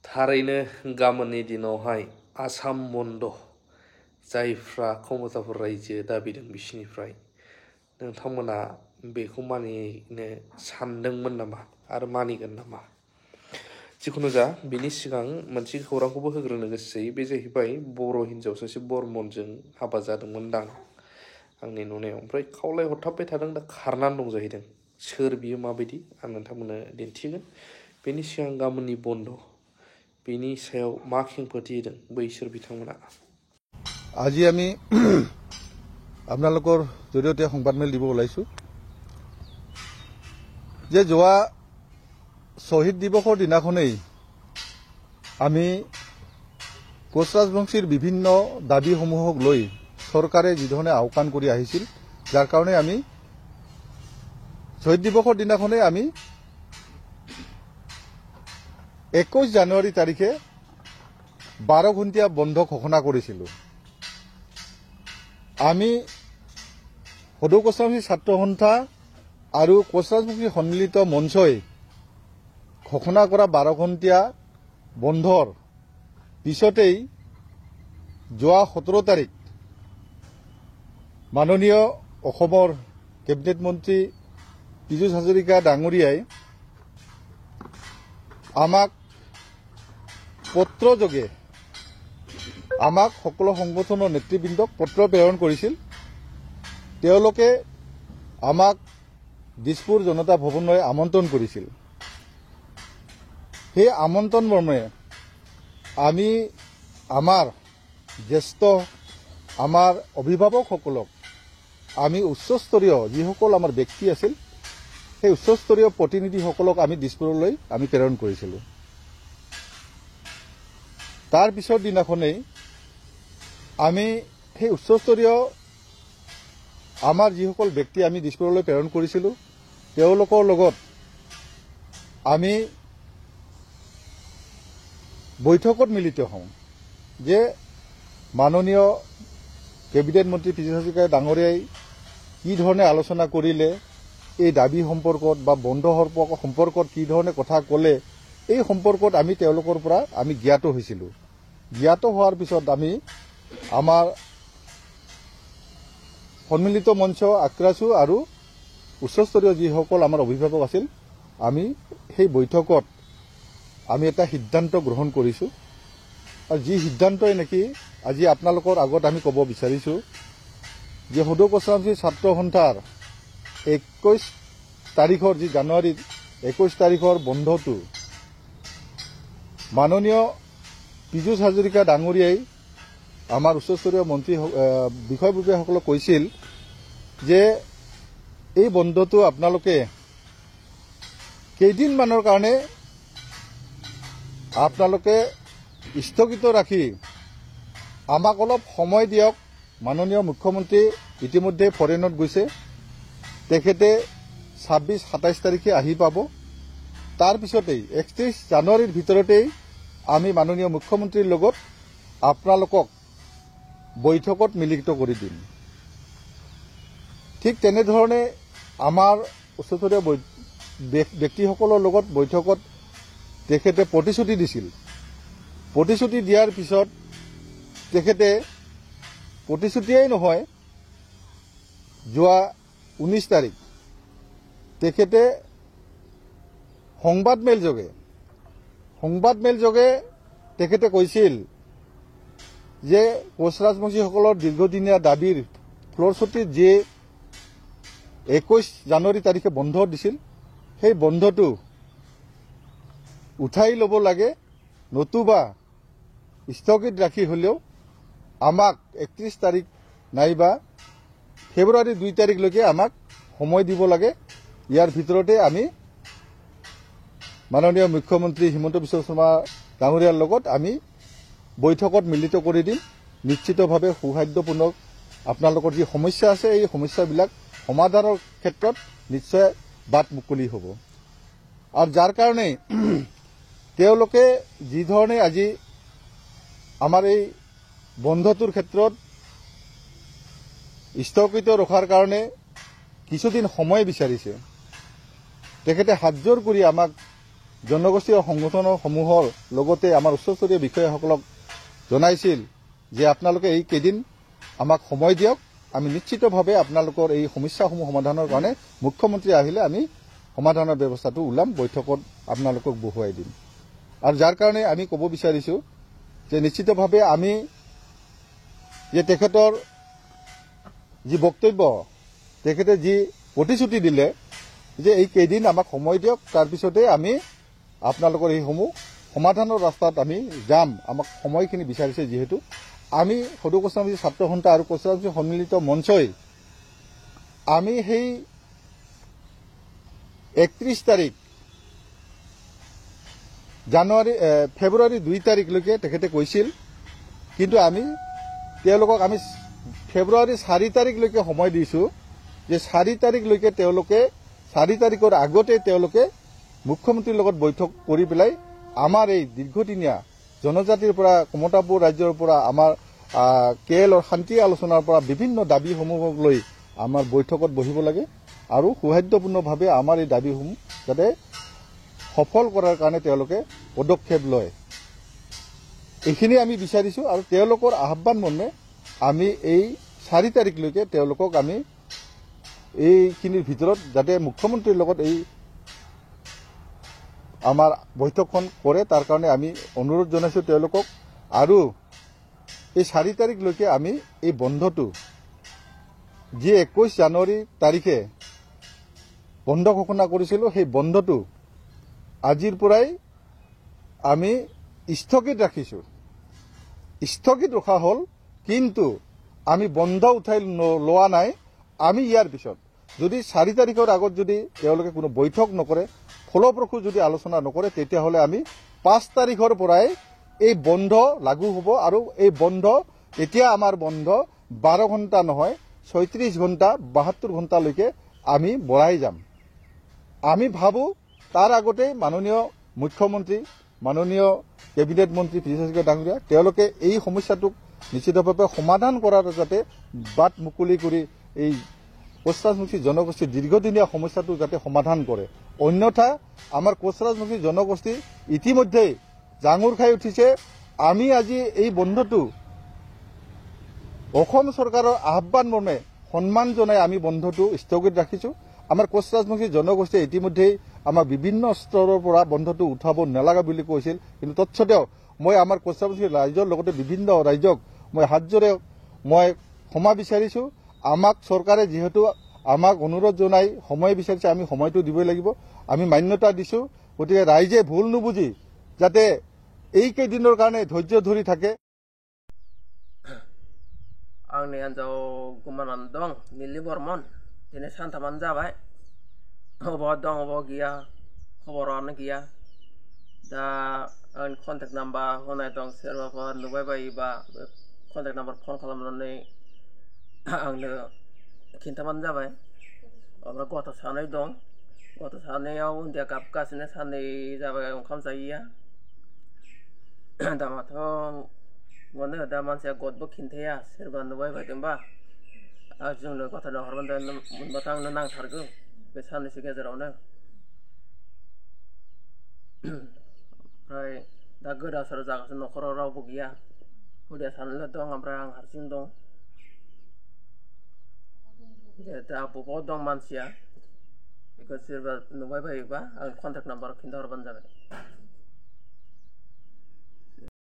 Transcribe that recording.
थारैनो गाबोननि दिनावहाय आसाम बन्द जायफ्रा क्षमताफोर रायजो दाबिदों बिसिनिफ्राय नोंथांमोना बेखौ मानिनो सानदोंमोन नामा आरो मानिगोन नामा? जिखुनु जा बिनि सिगां मोनसे खौरांखौबो होग्रोनो गोसो जायो। बे जाहैबाय बर' हिन्जाव सासे बर्मनजों हाबा जादोंमोनदां आंनि नुनायाव, ओमफ्राय खावलाय हरथाबबाय थादों, दा खारनानै दं जाहैदों। सोर बियो माबायदि आं नोंथांमोननो दिन्थिगोन। बेनि सिगां गाबोननि बन्द बेनि सायाव मा खेंफोरथि होदों बैसोर बिथांमोना। আজি আমি আপোনালোকৰ জৰিয়তে সংবাদমেল দিব ওলাইছো যে যোৱা শ্বহীদ দিৱসৰ দিনাখনেই আমি কোচ ৰাজবংশীৰ বিভিন্ন দাবীসমূহক লৈ চৰকাৰে যিধৰণে আওকাণ কৰি আহিছিল, যাৰ কাৰণে আমি শ্বহীদ দিৱসৰ দিনাখনেই আমি 21 জানুৱাৰী তাৰিখে 12 ঘণ্টীয়া বন্ধ ঘোষণা কৰিছিলো। আমি সদৌ কোচ ৰাজবংশী ছাত্ৰ সন্থা আৰু কোচ ৰাজবংশী সন্মিলিত মঞ্চই ঘোষণা কৰা 12 ঘণ্টীয়া বন্ধৰ পিছতেই যোৱা 17 তাৰিখ মাননীয় অসমৰ কেবিনেট মন্ত্ৰী পীযুষ হাজৰিকা ডাঙৰীয়াই আমাক পত্ৰযোগে আমাক সকলো সংগঠনৰ নেতৃবৃন্দক পত্ৰ প্ৰেৰণ কৰিছিল। তেওঁলোকে আমাক দিছপুৰ জনতা ভৱনলৈ আমন্ত্ৰণ কৰিছিল। সেই আমন্ত্ৰণ মৰ্মে আমি আমাৰ জ্যেষ্ঠ আমাৰ অভিভাৱকসকলক আমি উচ্চস্তৰীয় যিসকল আমাৰ ব্যক্তি আছিল সেই উচ্চস্তৰীয় প্ৰতিনিধিসকলক আমি দিছপুৰলৈ আমি প্ৰেৰণ কৰিছিলোঁ। তাৰ পিছৰ দিনাখনেই আমি সেই উচ্চস্তৰীয় আমাৰ যিসকল ব্যক্তি আমি দিছপুৰলৈ প্ৰেৰণ কৰিছিলোঁ তেওঁলোকৰ লগত আমি বৈঠকত মিলিত হওঁ যে মাননীয় কেবিনেট মন্ত্ৰী পীযুষ হাজৰিকা ডাঙৰীয়াই কি ধৰণে আলোচনা কৰিলে, এই দাবী সম্পৰ্কত বা বন্ধ সম্পৰ্কত কি ধৰণে কথা ক'লে, এই সম্পৰ্কত আমি তেওঁলোকৰ পৰা আমি জ্ঞাত হৈছিলোঁ। জ্ঞাত হোৱাৰ পিছত আমি আমাৰ সন্মিলিত মঞ্চ আক্ৰাছু আৰু উচ্চস্তৰীয় যিসকল আমাৰ অভিভাৱক আছিল আমি সেই বৈঠকত আমি এটা সিদ্ধান্ত গ্ৰহণ কৰিছোঁ। আৰু যি সিদ্ধান্তই নেকি আজি আপোনালোকৰ আগত আমি ক'ব বিচাৰিছোঁ যে সদৌ কোচ ৰাজবংশী ছাত্ৰ সন্থাৰ 21 তাৰিখৰ যি জানুৱাৰীৰ 21 তাৰিখৰ বন্ধটো মাননীয় পীযুষ হাজৰিকা ডাঙৰীয়াই আমাৰ উচ্চস্তৰীয় মন্ত্ৰী বিষয়ববীয়াসকলক কৈছিল যে এই বন্ধটো আপোনালোকে কেইদিনমানৰ কাৰণে আপোনালোকে স্থগিত ৰাখি আমাক অলপ সময় দিয়ক। মাননীয় মুখ্যমন্ত্ৰী ইতিমধ্যে ফৰেনত গৈছে, তেখেতে 26-27 তাৰিখে আহি পাব। তাৰ পিছতেই 31 জানুৱাৰীৰ ভিতৰতেই আমি মাননীয় মুখ্যমন্ত্ৰীৰ লগত আপোনালোকক বৈঠকত মিলিত কৰি দিম। ঠিক তেনেধৰণে আমাৰ উচ্চস্তৰীয় ব্যক্তিসকলৰ লগত বৈঠকত তেখেতে প্ৰতিশ্ৰুতি দিছিল। প্ৰতিশ্ৰুতি দিয়াৰ পিছত তেখেতে প্ৰতিশ্ৰুতিয়েই নহয়, যোৱা 19 তাৰিখ তেখেতে সংবাদমেল যোগে তেখেতে কৈছিল যে কোচ ৰাজবংশীসকলৰ দীৰ্ঘদিনীয়া দাবীৰ ফলশ্ৰুতিত যে 21 জানুৱাৰী তাৰিখে বন্ধ দিছিল সেই বন্ধটো উঠাই ল'ব লাগে, নতুবা স্থগিত ৰাখি হ'লেও আমাক 31 তাৰিখ নাইবা ফেব্ৰুৱাৰী 2 তাৰিখলৈকে আমাক সময় দিব লাগে। ইয়াৰ ভিতৰতে আমি মাননীয় মুখ্যমন্ত্ৰী হিমন্ত বিশ্ব শৰ্মা ডাঙৰীয়াৰ লগত আমি বৈঠকত মিলিত কৰি দিম। নিশ্চিতভাৱে সৌহাৰ্দ্যপূৰ্ণ আপোনালোকৰ যি সমস্যা আছে এই সমস্যাবিলাক সমাধানৰ ক্ষেত্ৰত নিশ্চয় বাট মুকলি হ'ব। আৰু যাৰ কাৰণে তেওঁলোকে যি ধৰণে আজি আমাৰ এই বন্ধটোৰ ক্ষেত্ৰত স্থগিত ৰখাৰ কাৰণে কিছুদিন সময় বিচাৰিছে, তেখেতে হাতজোৰ কৰি আমাক জনগোষ্ঠীয় সংগঠনসমূহৰ লগতে আমাৰ উচ্চস্তৰীয় বিষয়াসকলক জনাইছিল যে আপোনালোকে এই কেইদিন আমাক সময় দিয়ক, আমি নিশ্চিতভাৱে আপোনালোকৰ এই সমস্যাসমূহ সমাধানৰ কাৰণে মুখ্যমন্ত্ৰী আহিলে আমি সমাধানৰ ব্যৱস্থাটো ওলাম, বৈঠকত আপোনালোকক বহুৱাই দিম। আৰু যাৰ কাৰণে আমি ক'ব বিচাৰিছোঁ যে নিশ্চিতভাৱে আমি যে তেখেতৰ যি বক্তব্য, তেখেতে যি প্ৰতিশ্ৰুতি দিলে যে এই কেইদিন আমাক সময় দিয়ক, তাৰপিছতে আমি আপোনালোকৰ এইসমূহ সমাধানৰ ৰাস্তাত আমি যাম। আমাক সময়খিনি বিচাৰিছে যিহেতু আমি সদৌ কোচৰাজী ছাত্ৰ সন্থা আৰু কোচৰাজী সন্মিলিত মঞ্চই আমি সেই 31 তাৰিখ ফেব্ৰুৱাৰী 2 তাৰিখলৈকে তেখেতে কৈছিল, কিন্তু আমি তেওঁলোকক আমি ফেব্ৰুৱাৰী 4 তাৰিখলৈকে সময় দিছোঁ যে 4 তাৰিখলৈকে তেওঁলোকে 4 তাৰিখৰ আগতে তেওঁলোকে মুখ্যমন্ত্ৰীৰ লগত বৈঠক কৰি পেলাই আমাৰ এই দীৰ্ঘদিনীয়া জনজাতিৰ পৰা কমতাপুৰ ৰাজ্যৰ পৰা আমাৰ কেএলৰ শান্তি আলোচনাৰ পৰা বিভিন্ন দাবীসমূহক লৈ আমাৰ বৈঠকত বহিব লাগে আৰু সৌহাৰ্দ্যপূৰ্ণভাৱে আমাৰ এই দাবীসমূহ যাতে সফল কৰাৰ কাৰণে তেওঁলোকে পদক্ষেপ লয়, এইখিনি আমি বিচাৰিছোঁ। আৰু তেওঁলোকৰ আহ্বান মৰ্মে আমি এই 4 তাৰিখলৈকে তেওঁলোকক আমি এইখিনিৰ ভিতৰত যাতে মুখ্যমন্ত্ৰীৰ লগত এই আমাৰ বৈঠকখন কৰে তাৰ কাৰণে আমি অনুৰোধ জনাইছোঁ তেওঁলোকক। আৰু এই 4 তাৰিখলৈকে আমি এই বন্ধটো যি 21 জানুৱাৰী তাৰিখে বন্ধ ঘোষণা কৰিছিলোঁ, সেই বন্ধটো আজিৰ পৰাই আমি স্থগিত ৰাখিছোঁ। স্থগিত ৰখা হ'ল, কিন্তু আমি বন্ধ উঠাই লোৱা নাই। আমি ইয়াৰ পিছত যদি 4 তাৰিখৰ আগত যদি তেওঁলোকে কোনো বৈঠক নকৰে, ফলপ্ৰসূ যদি আলোচনা নকৰে, তেতিয়াহ'লে আমি 5 তাৰিখৰ পৰাই এই বন্ধ লাগু হ'ব। আৰু এই বন্ধ এতিয়া আমাৰ বন্ধ 12 ঘণ্টা নহয়, 36 ঘণ্টা 72 ঘণ্টালৈকে আমি বঢ়াই যাম। আমি ভাবোঁ তাৰ আগতেই মাননীয় মুখ্যমন্ত্ৰী, মাননীয় কেবিনেট মন্ত্ৰী পি চি ডাঙৰীয়া তেওঁলোকে এই সমস্যাটোক নিশ্চিতভাৱে সমাধান কৰাৰ যাতে বাট মুকলি কৰি এই কোচৰাজমুখী জনগোষ্ঠীৰ দীৰ্ঘদিনীয়া সমস্যাটো যাতে সমাধান কৰে। অন্যথা আমাৰ কোচৰাজমুখী জনগোষ্ঠী ইতিমধ্যেই জাঙুৰ খাই উঠিছে। আমি আজি এই বন্ধটো অসম চৰকাৰৰ আহ্বান মৰ্মে সন্মান জনাই আমি বন্ধটো স্থগিত ৰাখিছোঁ। আমাৰ কোচৰাজমুখী জনগোষ্ঠীয়ে ইতিমধ্যেই আমাৰ বিভিন্ন স্তৰৰ পৰা বন্ধটো উঠাব নালাগে বুলি কৈছিল, কিন্তু তৎসত্ত্বেও মই আমাৰ কোচৰাজমুখী ৰাইজৰ লগতে বিভিন্ন ৰাইজক মই হাতজোৰে মই ক্ষমা বিচাৰিছোঁ। আমাক চৰকাৰে যিহেতু আমাক অনুৰোধ জনাই সময় বিচাৰিছে, আমি সময়টো দিবই লাগিব, আমি মান্যতা দিছোঁ। গতিকে ৰাইজে ভুল নুবুজি যাতে এইকেইদিনৰ কাৰণে ধৈৰ্য ধৰি থাকে। आंनि हिन्जाव गोमानानै दं, मिलि बर्मन। दिनै सानथामानो जाबाय, अबाव दं अबाव गैया खबरानो गैया। दा आंनि कन्टेक्ट नाम्बार होनाय दं, सोरबाफोर नुबाय बायोबा कन्टेक्ट नाम्बार फन खालामनानै आंनो खिन्थाबानो जाबाय। ओमफ्राय गथ' सानै दं, गथ' सानैयाव उन्दैया गाबगासिनो, साननै जाबाय ओंखाम जायैया। दामाथ' मोनो, दा मानसिया गदबो खिन्थाया, सोरबा नुबाय बायदोंबा जोंनो गथायना हरबानो मोनबाथ' आंनो नांथारगौ बे साननैसो गेजेरावनो। ओमफ्राय दा गोदाव सोराव जागासिनो, न'खराव रावबो गैया, खुदिया सानैल' दं, ओमफ्राय आं हारसिं दं। दा बबाव दं मानसिया बेखौ सोरबा नुबाय बायोबा आं कन्टेक्ट नाम्बाराव खिन्थाहरबानो जाबाय।